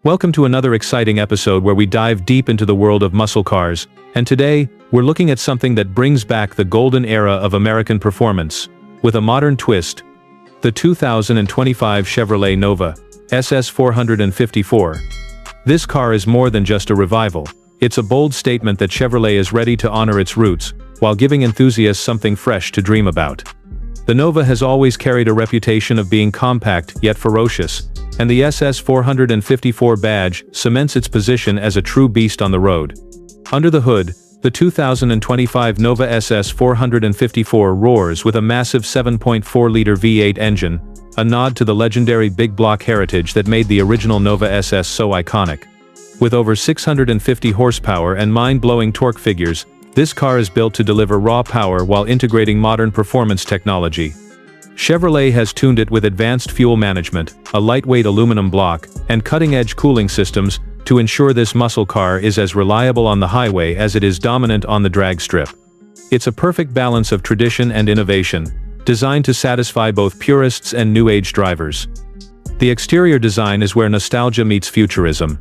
Welcome to another exciting episode where we dive deep into the world of muscle cars, and today, we're looking at something that brings back the golden era of American performance, with a modern twist: the 2025 Chevrolet Nova SS 454. This car is more than just a revival. It's a bold statement that Chevrolet is ready to honor its roots, while giving enthusiasts something fresh to dream about. The Nova has always carried a reputation of being compact yet ferocious, and the SS 454 badge cements its position as a true beast on the road. Under the hood, the 2025 Nova SS 454 roars with a massive 7.4-liter V8 engine, a nod to the legendary big block heritage that made the original Nova SS so iconic. With over 650 horsepower and mind-blowing torque figures, this car is built to deliver raw power while integrating modern performance technology. Chevrolet has tuned it with advanced fuel management, a lightweight aluminum block, and cutting-edge cooling systems to ensure this muscle car is as reliable on the highway as it is dominant on the drag strip. It's a perfect balance of tradition and innovation, designed to satisfy both purists and new-age drivers. The exterior design is where nostalgia meets futurism.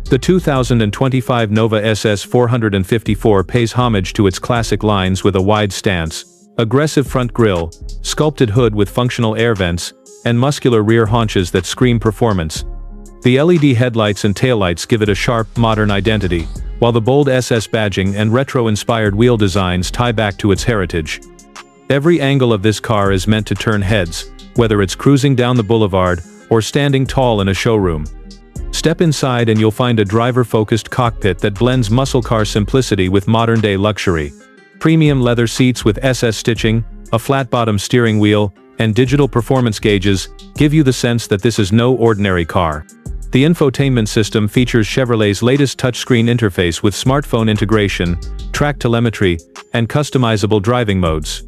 The 2025 Nova SS 454 pays homage to its classic lines with a wide stance, aggressive front grille, sculpted hood with functional air vents, and muscular rear haunches that scream performance. The LED headlights and taillights give it a sharp, modern identity, while the bold SS badging and retro-inspired wheel designs tie back to its heritage. Every angle of this car is meant to turn heads, whether it's cruising down the boulevard or standing tall in a showroom. Step inside and you'll find a driver-focused cockpit that blends muscle car simplicity with modern-day luxury. Premium leather seats with SS stitching, a flat-bottom steering wheel, and digital performance gauges give you the sense that this is no ordinary car. The infotainment system features Chevrolet's latest touchscreen interface with smartphone integration, track telemetry, and customizable driving modes.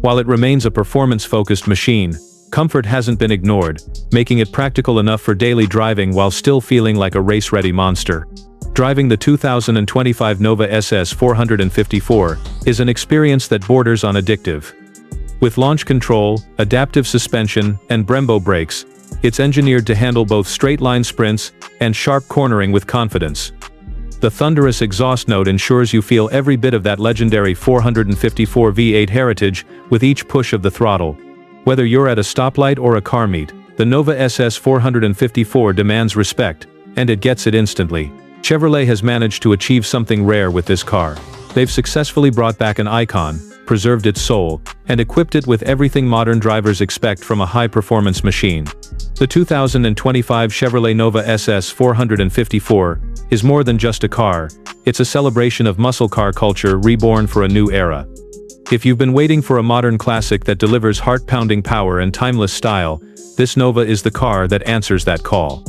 While it remains a performance-focused machine, comfort hasn't been ignored, making it practical enough for daily driving while still feeling like a race-ready monster. Driving the 2025 Nova SS 454 is an experience that borders on addictive. With launch control, adaptive suspension, and Brembo brakes, it's engineered to handle both straight-line sprints and sharp cornering with confidence. The thunderous exhaust note ensures you feel every bit of that legendary 454 V8 heritage with each push of the throttle. Whether you're at a stoplight or a car meet, the Nova SS 454 demands respect, and it gets it instantly. Chevrolet has managed to achieve something rare with this car. They've successfully brought back an icon, preserved its soul, and equipped it with everything modern drivers expect from a high-performance machine. The 2025 Chevrolet Nova SS 454 is more than just a car, it's a celebration of muscle car culture reborn for a new era. If you've been waiting for a modern classic that delivers heart-pounding power and timeless style, this Nova is the car that answers that call.